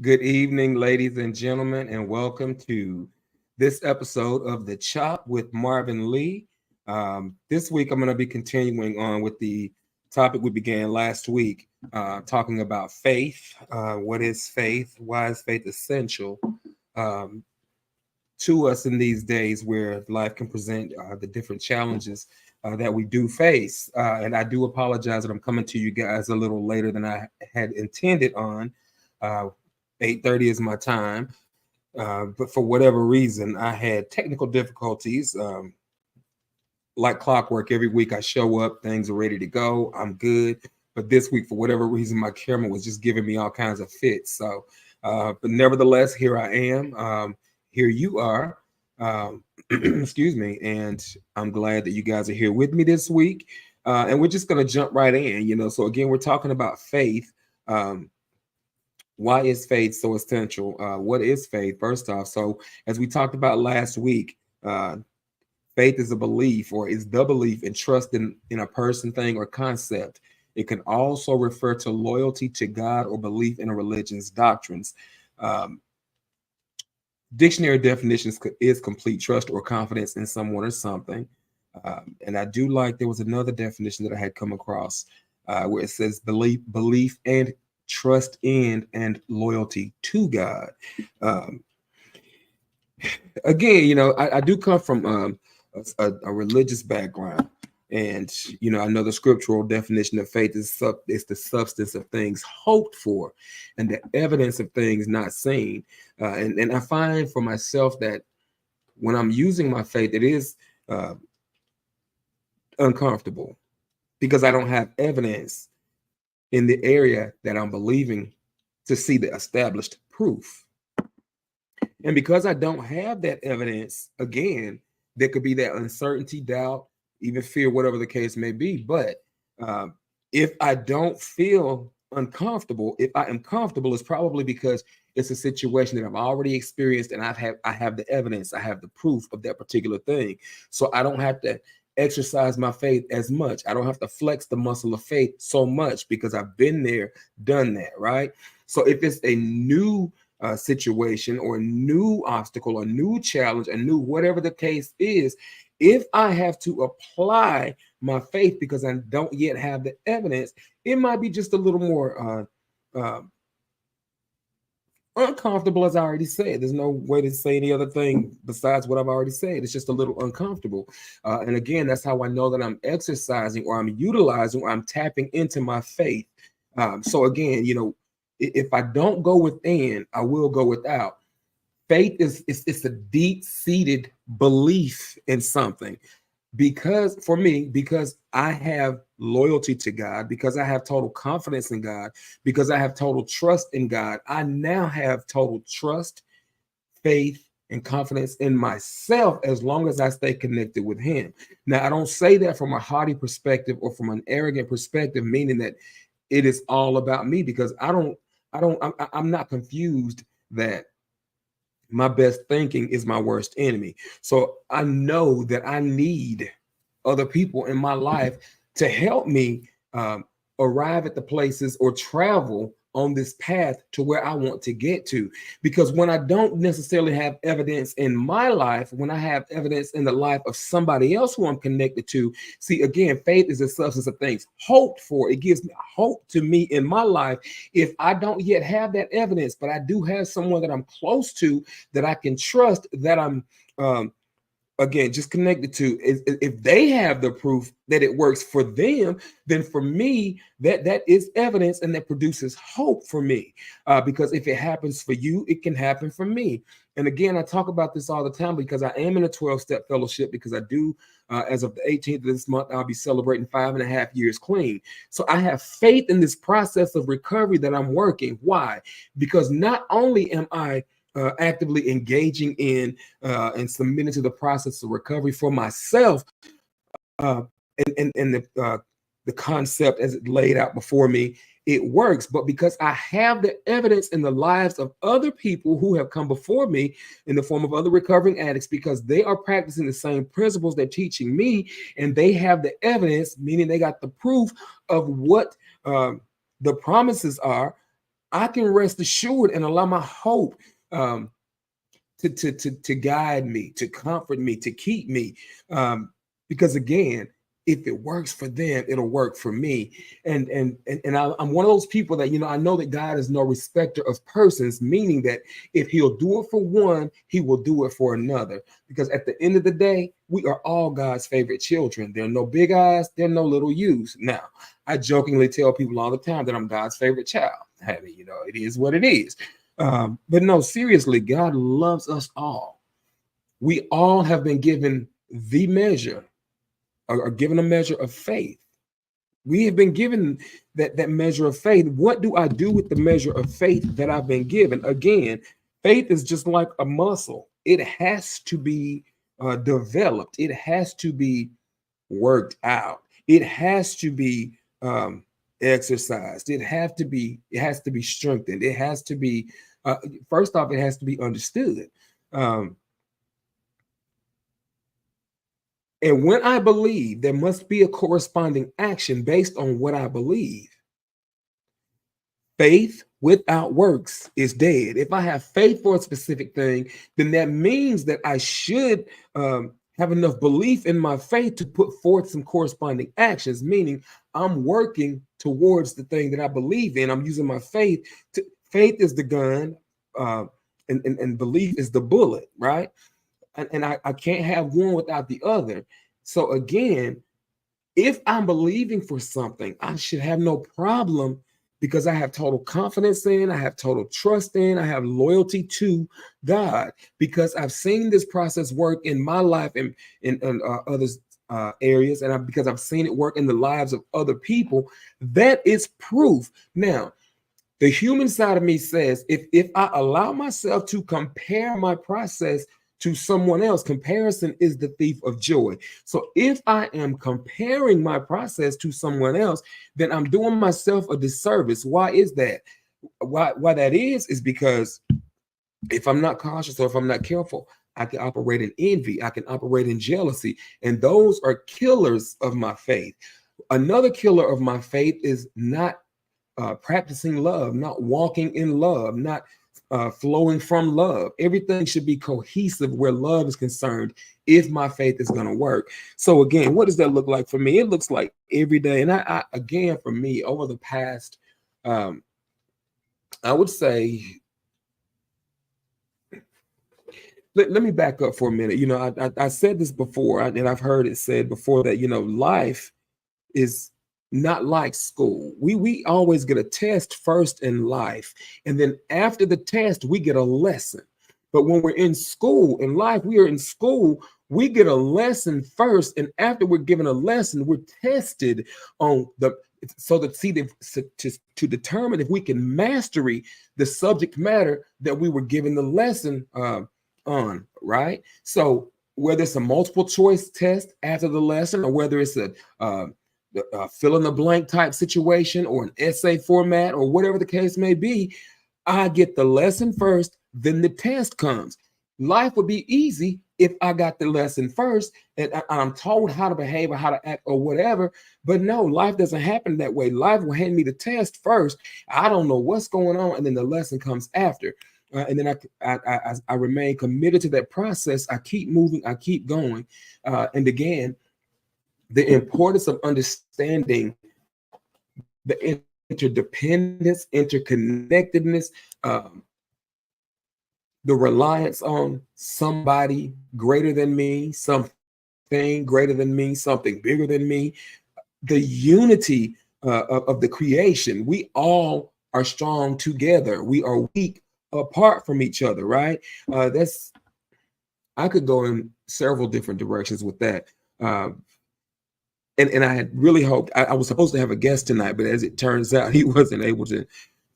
Good evening, ladies and gentlemen, and welcome to this episode of The Chop with Marvin Lee. This week, I'm going to be continuing on with the topic we began last week, talking about faith. What is faith? Why is faith essential um, to us in these days where life can present the different challenges that we do face? And I do apologize that I'm coming to you guys a little later than I had intended on. Uh, 8:30 is my time. But for whatever reason, I had technical difficulties. Like clockwork, every week I show up, things are ready to go, I'm good. But this week, for whatever reason, my camera was just giving me all kinds of fits. So, but nevertheless, here I am. Here you are. Excuse me. And I'm glad that you guys are here with me this week. And we're just going to jump right in, So, again, we're talking about faith. Why is faith so essential? What is faith, first off? So, as we talked about last week, faith is a belief or is the belief and trust in a person, thing, or concept. It can also refer to loyalty to God or belief in a religion's doctrines. Um, Dictionary definitions is complete trust or confidence in someone or something. And I do like there was another definition that I had come across where it says belief and trust in and loyalty to God. Um, Again, I do come from a religious background, and I know the scriptural definition of faith is the substance of things hoped for, and the evidence of things not seen. And I find for myself that when I'm using my faith, it is uh, uncomfortable because I don't have evidence in the area that I'm believing to see the established proof. And because I don't have that evidence, again, there could be that uncertainty, doubt, even fear, whatever the case may be. But if I don't feel uncomfortable, if I am comfortable, it's probably because it's a situation that I've already experienced and I have the evidence, I have the proof of that particular thing. So I don't have to exercise my faith as much. I don't have to flex the muscle of faith so much because I've been there, done that, right? So if it's a new situation or a new obstacle, a new challenge, a new whatever the case is, if I have to apply my faith because I don't yet have the evidence, it might be just a little more uncomfortable, as I already said. There's no way to say any other thing besides what I've already said. It's just a little uncomfortable. And again, that's how I know that I'm exercising or I'm utilizing or I'm tapping into my faith. So again, if I don't go within, I will go without. Faith is it's a deep-seated belief in something. Because for me, because I have loyalty to God, because I have total confidence in God, because I have total trust in God, I now have total trust, faith, and confidence in myself as long as I stay connected with Him. Now, I don't say that from a haughty perspective or from an arrogant perspective, meaning that it is all about me, because I'm not confused that my best thinking is my worst enemy. So I know that I need other people in my life to help me arrive at the places or travel on this path to where I want to get to. Because when I don't necessarily have evidence in my life, when I have evidence in the life of somebody else who I'm connected to, see, again, faith is a substance of things hoped for. It gives me hope to me in my life. If I don't yet have that evidence, but I do have someone that I'm close to, that I can trust, that I'm again just connected to, if they have the proof that it works for them, then for me that is evidence, and that produces hope for me, because if it happens for you, it can happen for me. And again, I talk about this all the time because I am in a 12-step fellowship, because I do as of the 18th of this month, I'll be celebrating 5.5 years clean. So I have faith in this process of recovery that I'm working. Why? Because not only am I actively engaging in and submitting to the process of recovery for myself, uh, and the concept as it laid out before me, it works. But because I have the evidence in the lives of other people who have come before me in the form of other recovering addicts, because they are practicing the same principles they're teaching me, and they have the evidence, meaning they got the proof of what the promises are. I can rest assured and allow my hope to guide me, to comfort me, to keep me. Because again, if it works for them, it'll work for me. I'm one of those people that, I know that God is no respecter of persons, meaning that if he'll do it for one, he will do it for another. Because at the end of the day, we are all God's favorite children. There are no big eyes, there are no little U's. Now, I jokingly tell people all the time that I'm God's favorite child. I mean, it is what it is. But no, seriously, God loves us all. We all have been given the measure, or given a measure of faith. We have been given that measure of faith. What do I do with the measure of faith that I've been given? Again, faith is just like a muscle. It has to be developed. It has to be worked out. It has to be exercised. It has to be strengthened. It has to be first off, it has to be understood. And when I believe, there must be a corresponding action based on what I believe. Faith without works is dead. If I have faith for a specific thing, then that means that I should have enough belief in my faith to put forth some corresponding actions, meaning I'm working towards the thing that I believe in. I'm using my faith. Faith is the gun, and belief is the bullet, right? And I can't have one without the other. So again, if I'm believing for something, I should have no problem, because I have total confidence in, I have total trust in, I have loyalty to God, because I've seen this process work in my life and in others' areas, and because I've seen it work in the lives of other people. That is proof. Now, the human side of me says, if I allow myself to compare my process to someone else, comparison is the thief of joy. So if I am comparing my process to someone else, then I'm doing myself a disservice. Why is that? Why that is because if I'm not cautious, or if I'm not careful, I can operate in envy, I can operate in jealousy, and those are killers of my faith. Another killer of my faith is not practicing love, not walking in love, not flowing from love. Everything should be cohesive where love is concerned if my faith is going to work. So again, what does that look like for me? It looks like every day. And I again, for me, over the past, I would say, let me back up for a minute. I said this before, and I've heard it said before that, life is not like school. We always get a test first in life, and then after the test, we get a lesson. But when we're in school, in life, we are in school, we get a lesson first, and after we're given a lesson, we're tested on to determine if we can mastery the subject matter that we were given the lesson on, right? So whether it's a multiple choice test after the lesson, or whether it's a fill in the blank type situation, or an essay format, or whatever the case may be, I get the lesson first, then the test comes. Life would be easy if I got the lesson first and I'm told how to behave or how to act or whatever. But no, life doesn't happen that way. Life will hand me the test first. I don't know what's going on, and then the lesson comes after. And then I remain committed to that process. I keep moving, I keep going. And again, the importance of understanding the interdependence, interconnectedness, the reliance on somebody greater than me, something greater than me, something bigger than me, the unity of the creation. We all are strong together. We are weak apart from each other, right? I could go in several different directions with that. And I had really hoped, I was supposed to have a guest tonight, but as it turns out, he wasn't able to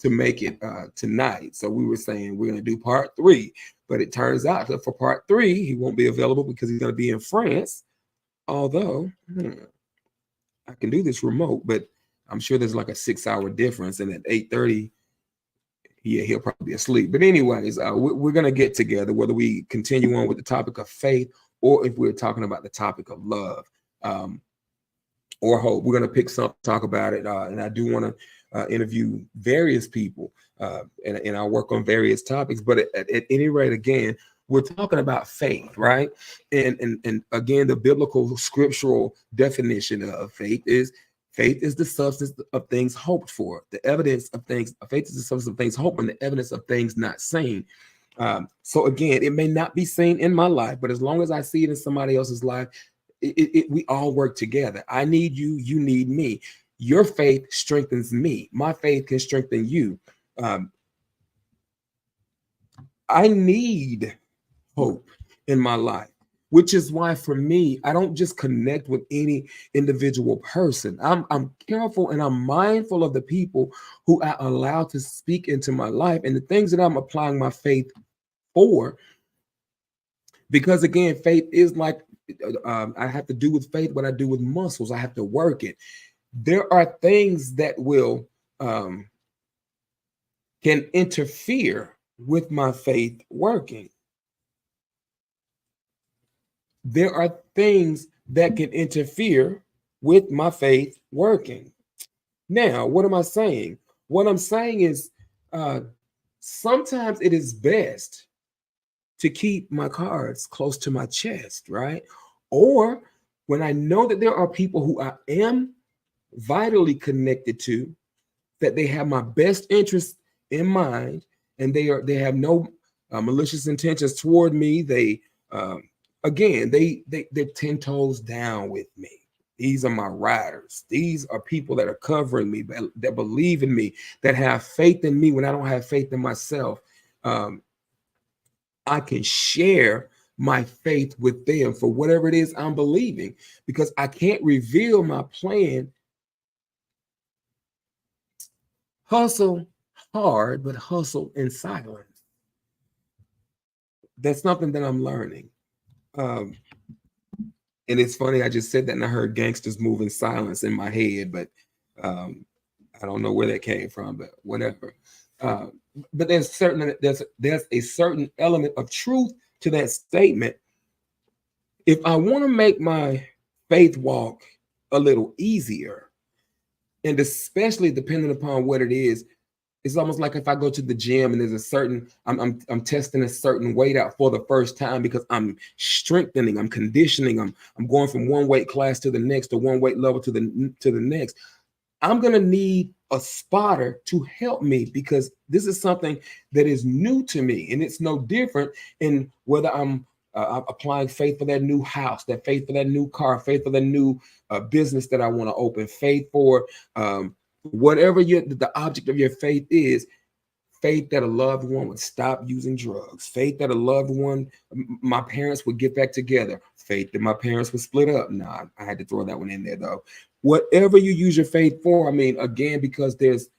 make it tonight. So we were saying we're going to do part 3, but it turns out that for part 3, he won't be available because he's going to be in France. Although I can do this remote, but I'm sure there's like a 6-hour difference, and at 8:30, he'll probably be asleep. But anyways, we're going to get together, whether we continue on with the topic of faith, or if we're talking about the topic of love, or hope. We're going to pick something, talk about it. And I do want interview various people, and I work on various topics. But at any rate, again, we're talking about faith, right? And again, the biblical scriptural definition of faith is the substance of things hoped for, the evidence of things. Faith is the substance of things hoped and the evidence of things not seen. So again, it may not be seen in my life, but as long as I see it in somebody else's life, we all work together. I need you, you need me. Your faith strengthens me. My faith can strengthen you. I need hope in my life, which is why for me, I don't just connect with any individual person. I'm careful and I'm mindful of the people who I allow to speak into my life and the things that I'm applying my faith for. Because again, faith is like, I have to do with faith what I do with muscles. I have to work it. There are things that will can interfere with my faith working. There are things that can interfere with my faith working. Now, what am I saying? What I'm saying is sometimes it is best to keep my cards close to my chest, right? Or when I know that there are people who I am vitally connected to, that they have my best interest in mind, and they have no malicious intentions toward me. They again, they're 10 toes down with me. These are my riders. These are people that are covering me, that believe in me, that have faith in me when I don't have faith in myself. I can share my faith with them for whatever it is I'm believing, because I can't reveal my plan. Hustle hard, but hustle in silence. That's something that I'm learning. And it's funny, I just said that and I heard Gangsters Move in Silence in my head, but I don't know where that came from, but whatever. But there's a certain element of truth to that statement. If I want to make my faith walk a little easier, and especially depending upon what it is, it's almost like if I go to the gym and there's a certain, I'm testing a certain weight out for the first time because I'm strengthening, I'm conditioning, I'm going from one weight class to the next, to one weight level to the next. I'm gonna need a spotter to help me, because this is something that is new to me, and it's no different in whether I'm applying faith for that new house, that faith for that new car, faith for the new business that I want to open, faith for whatever the object of your faith is. Faith that a loved one would stop using drugs, faith that a loved one, my parents would get back together, faith that my parents would split up. Nah, I had to throw that one in there though. Whatever you use your faith for, I mean, again, because there's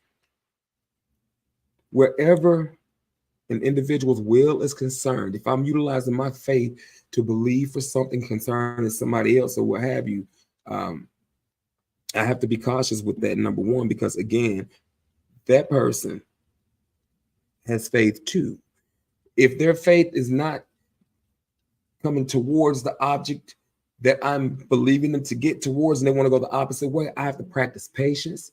wherever an individual's will is concerned, if I'm utilizing my faith to believe for something concerning somebody else or what have you, I have to be cautious with that, number one, because again, that person has faith too. If their faith is not coming towards the object that I'm believing them to get towards, and they want to go the opposite way, I have to practice patience,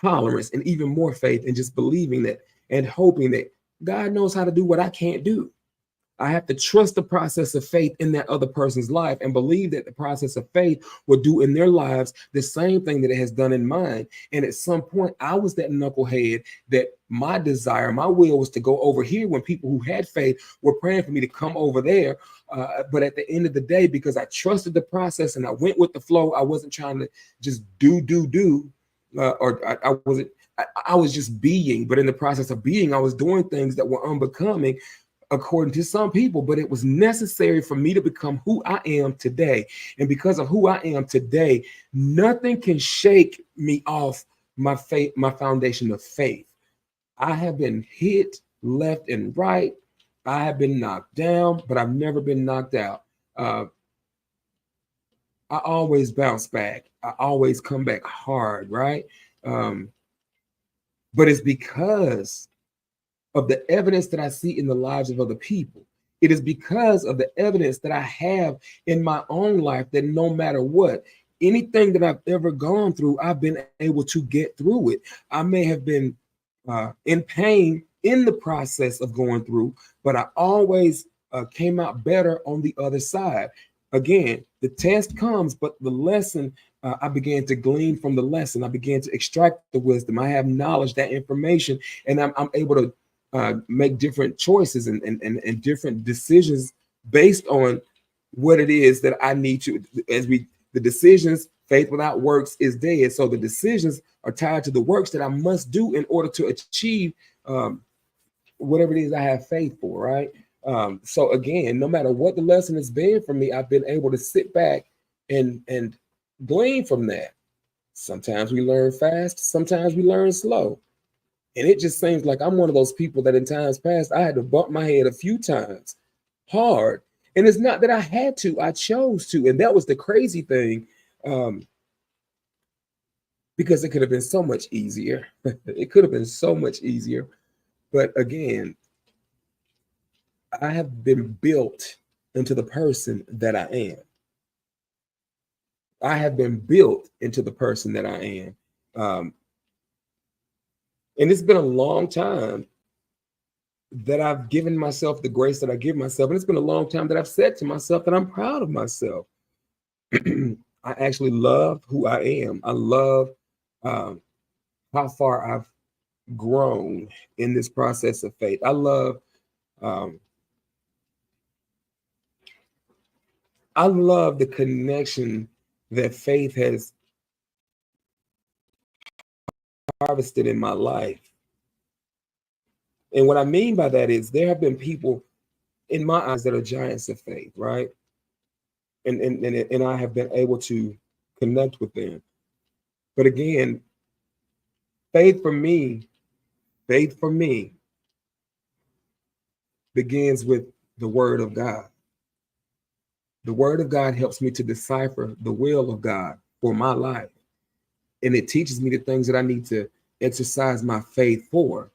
tolerance, and even more faith, and just believing that and hoping that God knows how to do what I can't do. I have to trust the process of faith in that other person's life and believe that the process of faith will do in their lives the same thing that it has done in mine. And at some point, I was that knucklehead that my desire, my will was to go over here when people who had faith were praying for me to come over there. But at the end of the day, because I trusted the process and I went with the flow, I wasn't trying to just do, or I wasn't. I was just being, but in the process of being, I was doing things that were unbecoming, according to some people, but it was necessary for me to become who I am today. And because of who I am today, nothing can shake me off my faith, my foundation of faith. I have been hit left and right. I have been knocked down, but I've never been knocked out. I always bounce back. I always come back hard, right? But it's because of the evidence that I see in the lives of other people. It is because of the evidence that I have in my own life that no matter what, anything that I've ever gone through, I've been able to get through it. I may have been in pain in the process of going through, but I always came out better on the other side. Again, the test comes, but the lesson, I began to glean from the lesson. I began to extract the wisdom. I have knowledge, that information, and I'm able to make different choices and different decisions based on what it is that I need to, the decisions, faith without works is dead. So the decisions are tied to the works that I must do in order to achieve whatever it is I have faith for, right? So again, no matter what the lesson has been for me, I've been able to sit back and glean from that. Sometimes we learn fast, sometimes we learn slow. And it just seems like I'm one of those people that in times past, I had to bump my head a few times hard. And it's not that I had to, I chose to. And that was the crazy thing, because it could have been so much easier. It could have been so much easier. But again, I have been built into the person that I am. I have been built into the person that I am. And it's been a long time that I've given myself the grace that I give myself. And it's been a long time that I've said to myself that I'm proud of myself. I actually love who I am. I love how far I've grown in this process of faith. I love the connection that faith has harvested in my life. And what I mean by that is there have been people in my eyes that are giants of faith, right? And I have been able to connect with them. But again, faith for me begins with the word of God. The word of God helps me to decipher the will of God for my life. And it teaches me the things that I need to exercise my faith for.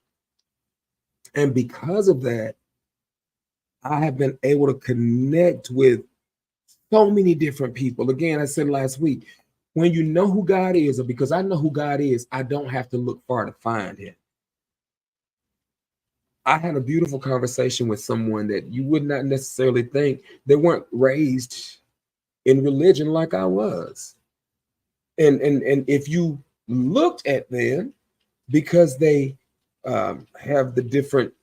And because of that, I have been able to connect with so many different people. Again, I said last week, when you know who God is, or because I know who God is, I don't have to look far to find him. I had a beautiful conversation with someone that you would not necessarily think they weren't raised in religion like I was. And if you looked at them, because they have the different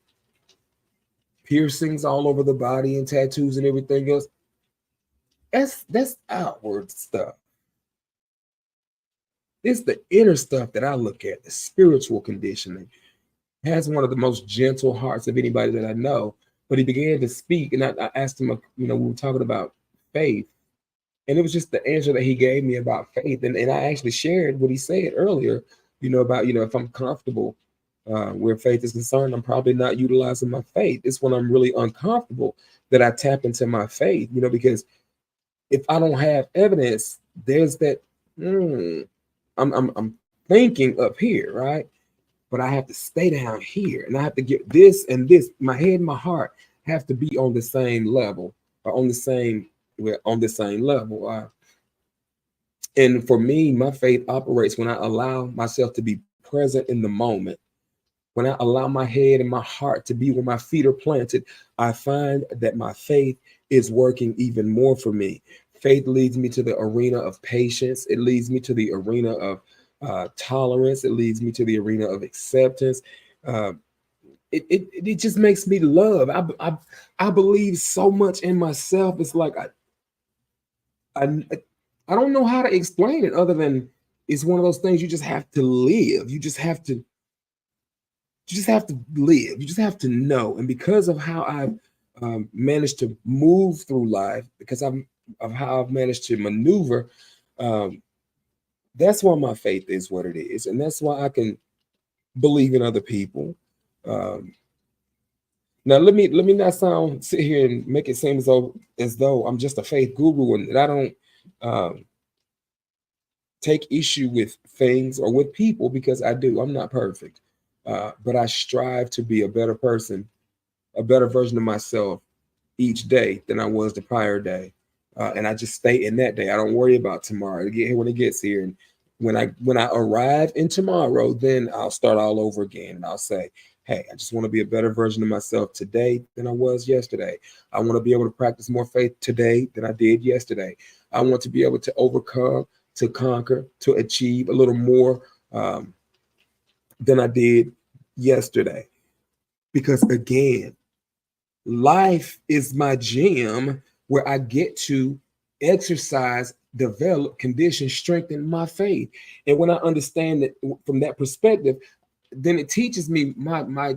piercings all over the body and tattoos and everything else, that's outward stuff. It's the inner stuff that I look at, the spiritual conditioning. He has one of the most gentle hearts of anybody that I know. But he began to speak, and I asked him, we were talking about faith. And it was just the answer that he gave me about faith. And I actually shared what he said earlier, about, if I'm comfortable where faith is concerned, I'm probably not utilizing my faith. It's when I'm really uncomfortable that I tap into my faith, because if I don't have evidence, there's that, I'm thinking up here, right? But I have to stay down here, and I have to get this and this. My head and my heart have to be on the same level, or on the same level. And for me, my faith operates when I allow myself to be present in the moment. When I allow my head and my heart to be where my feet are planted, I find that my faith is working even more for me. Faith leads me to the arena of patience. It leads me to the arena of tolerance. It leads me to the arena of acceptance. It just makes me love. I believe so much in myself. It's like I don't know how to explain it other than it's one of those things you just have to live. You just have to live. You just have to know. And because of how I've managed to move through life, because of how I've managed to maneuver, that's why my faith is what it is, and that's why I can believe in other people. Now, let me not sit here and make it seem as though I'm just a faith guru and that I don't take issue with things or with people, because I do. I'm not perfect, but I strive to be a better person, a better version of myself each day than I was the prior day. and I just stay in that day. I don't worry about tomorrow. I get here when it gets here, and when I arrive in tomorrow, then I'll start all over again, and I'll say, hey, I just want to be a better version of myself today than I was yesterday. I want to be able to practice more faith today than I did yesterday. I want to be able to overcome, to conquer, to achieve a little more than I did yesterday. Because again, life is my gym where I get to exercise, develop, condition, strengthen my faith. And when I understand that from that perspective, then it teaches me my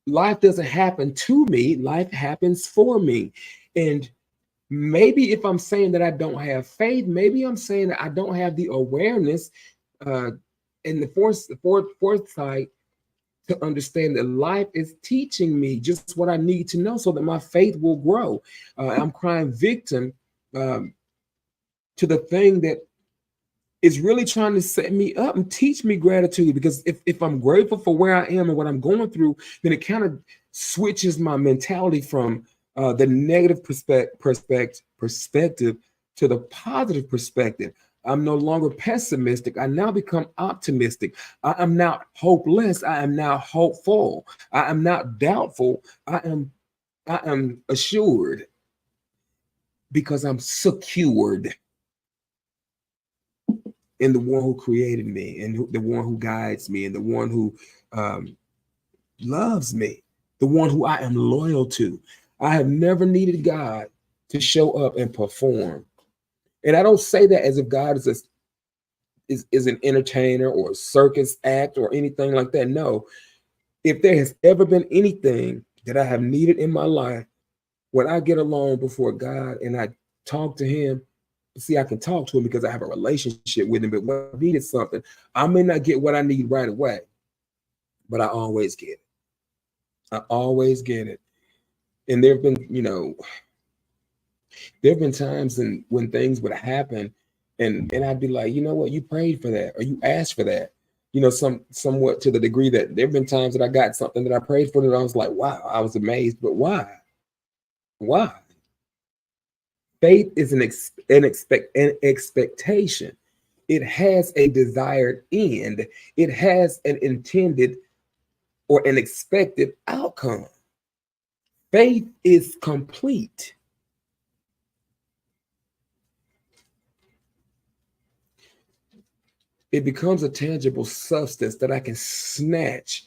life doesn't happen to me, life happens for me. And maybe if I'm saying that I don't have faith, maybe I'm saying that I don't have the awareness uh, and the foresight to understand that life is teaching me just what I need to know so that my faith will grow. I'm crying victim um, to the thing that is really trying to set me up and teach me gratitude. Because if I'm grateful for where I am and what I'm going through, then it kind of switches my mentality from the negative perspective to the positive perspective. I'm no longer pessimistic. I now become optimistic. I am not hopeless. I am now hopeful. I am not doubtful. I am assured because I'm secured in the one who created me and the one who guides me and the one who um, loves me, the one who I am loyal to. I have never needed God to show up and perform. And I don't say that as if God is an entertainer or a circus act or anything like that. No, if there has ever been anything that I have needed in my life, when I get alone before God and I talk to Him, see, I can talk to Him because I have a relationship with Him. But when I needed something, I may not get what I need right away, but I always get it. I always get it. And there have been, there have been times when things would happen, and I'd be like, you know what, you prayed for that or you asked for that. Somewhat to the degree that there have been times that I got something that I prayed for that I was like, wow, I was amazed, but why? Why? Faith is an expectation. It has a desired end. It has an intended or an expected outcome. Faith is complete. It becomes a tangible substance that I can snatch.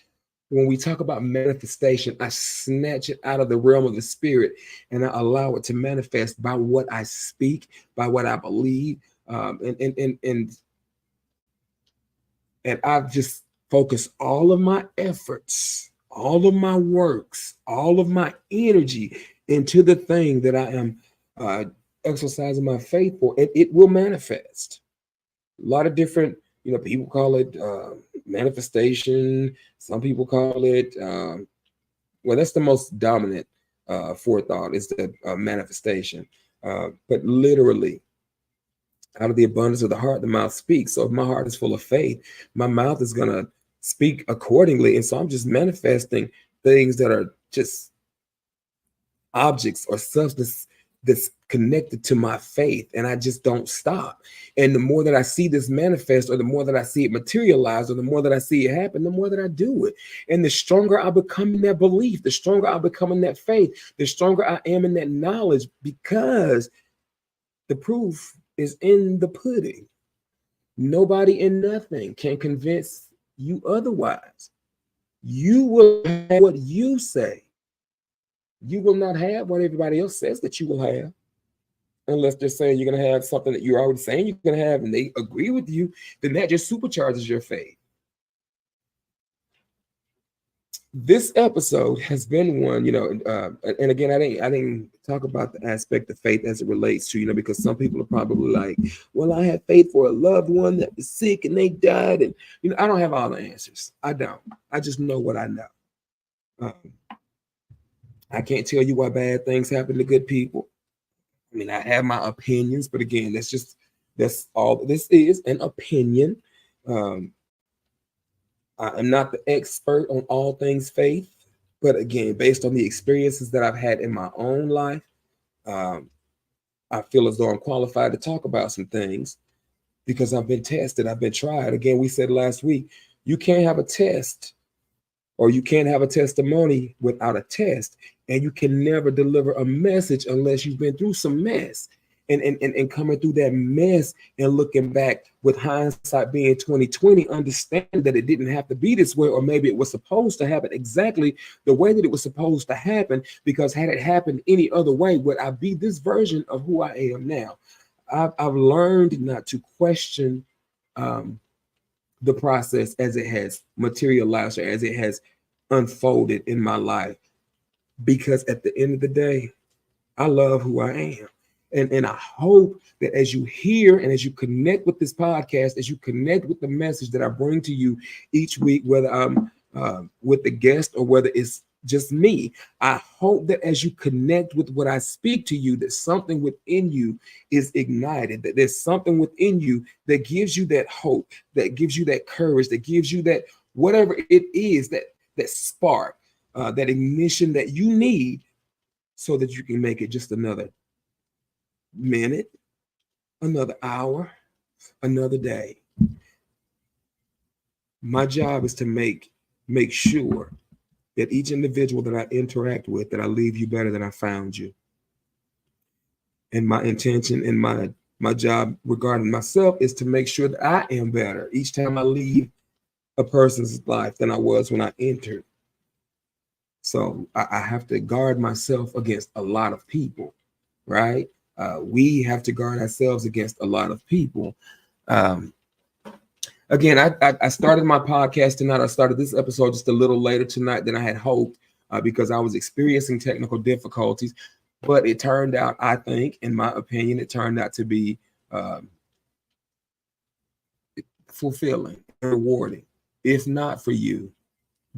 When we talk about manifestation, I snatch it out of the realm of the spirit and I allow it to manifest by what I speak, by what I believe, and I've just focused all of my efforts, all of my works, all of my energy into the thing that I am uh, exercising my faith for, and it will manifest. A lot of different, people call it manifestation. Some people call it, well, that's the most dominant forethought is the manifestation. But literally, out of the abundance of the heart, the mouth speaks. So if my heart is full of faith, my mouth is going to speak accordingly. And so I'm just manifesting things that are just objects or substance that's connected to my faith. And I just don't stop. And the more that I see this manifest, or the more that I see it materialize, or the more that I see it happen, the more that I do it. And the stronger I become in that belief, the stronger I become in that faith, the stronger I am in that knowledge, because the proof is in the pudding. Nobody and nothing can convince you otherwise. You will have what you say. You will not have what everybody else says that you will have, unless they're saying you're going to have something that you're already saying you're going to have and they agree with you. Then that just supercharges your faith. This episode has been one, and again, I didn't talk about the aspect of faith as it relates to, because some people are probably like, well, I had faith for a loved one that was sick and they died. And, I don't have all the answers. I don't. I just know what I know. I can't tell you why bad things happen to good people. I mean, I have my opinions, but again, that's all this is, an opinion. I am not the expert on all things faith, but again, based on the experiences that I've had in my own life, I feel as though I'm qualified to talk about some things because I've been tested, I've been tried. Again, we said last week, you can't have a test or you can't have a testimony without a test. And you can never deliver a message unless you've been through some mess. And coming through that mess and looking back with hindsight being 2020, understand that it didn't have to be this way, or maybe it was supposed to happen exactly the way that it was supposed to happen, because had it happened any other way, would I be this version of who I am now? I've learned not to question the process as it has materialized or as it has unfolded in my life, because at the end of the day, I love who I am. And I hope that as you hear and as you connect with this podcast, as you connect with the message that I bring to you each week, whether I'm with the guest or whether it's just me, I hope that as you connect with what I speak to you, that something within you is ignited, that there's something within you that gives you that hope, that gives you that courage, that gives you that whatever it is, that spark, that ignition that you need so that you can make it just another minute, another hour, another day. My job is to make sure that each individual that I interact with, that I leave you better than I found you. And my intention and my job regarding myself is to make sure that I am better each time I leave a person's life than I was when I entered. So I have to guard myself against a lot of people, right? We have to guard ourselves against a lot of people. Again, I started my podcast tonight. I started this episode just a little later tonight than I had hoped because I was experiencing technical difficulties. But it turned out, I think, in my opinion, it turned out to be fulfilling and rewarding. If not for you,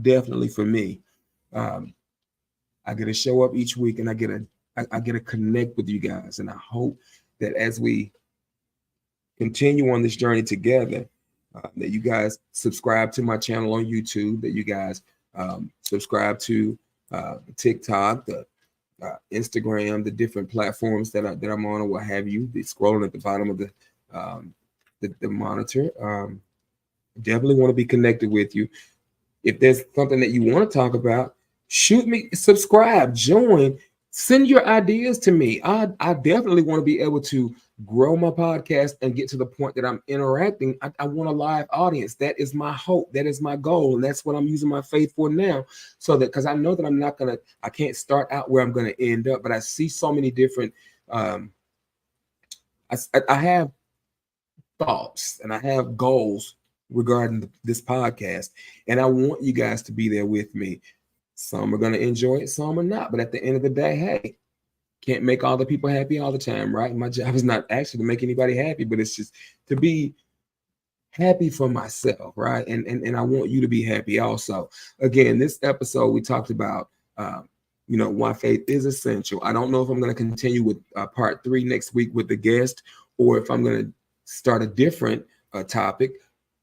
definitely for me. I get to show up each week and I get to connect with you guys. And I hope that as we continue on this journey together, that you guys subscribe to my channel on YouTube, that you guys subscribe to TikTok, the Instagram, the different platforms that I'm on, or what have you. Be scrolling at the bottom of the monitor. Definitely want to be connected with you. If there's something that you want to talk about, shoot me, subscribe, join, send your ideas to me. I definitely want to be able to grow my podcast and get to the point that I'm interacting. I want a live audience. That is my hope. That is my goal. And that's what I'm using my faith for now. So that, because I know that I can't start out where I'm going to end up, but I see so many different, I have thoughts and I have goals regarding this podcast. And I want you guys to be there with me. Some are going to enjoy it, some are not. But at the end of the day, hey, can't make all the people happy all the time, right? My job is not actually to make anybody happy, but it's just to be happy for myself, right? And I want you to be happy also. Again, this episode we talked about, why faith is essential. I don't know if I'm going to continue with part 3 next week with the guest, or if I'm going to start a different topic.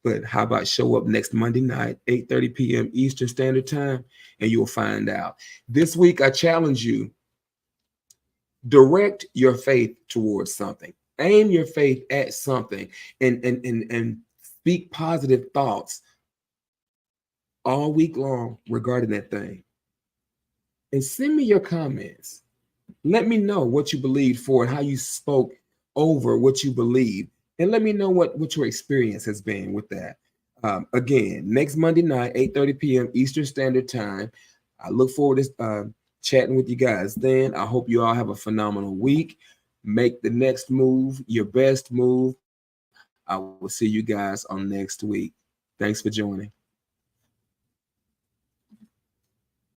But how about show up next Monday night, 8:30 p.m. Eastern Standard Time, and you'll find out. This week, I challenge you, direct your faith towards something. Aim your faith at something and speak positive thoughts all week long regarding that thing. And send me your comments. Let me know what you believed for and how you spoke over what you believe. And let me know what your experience has been with that. Again, next Monday night, 8:30 p.m. Eastern Standard Time. I look forward to chatting with you guys then. I hope you all have a phenomenal week. Make the next move your best move. I will see you guys on next week. Thanks for joining.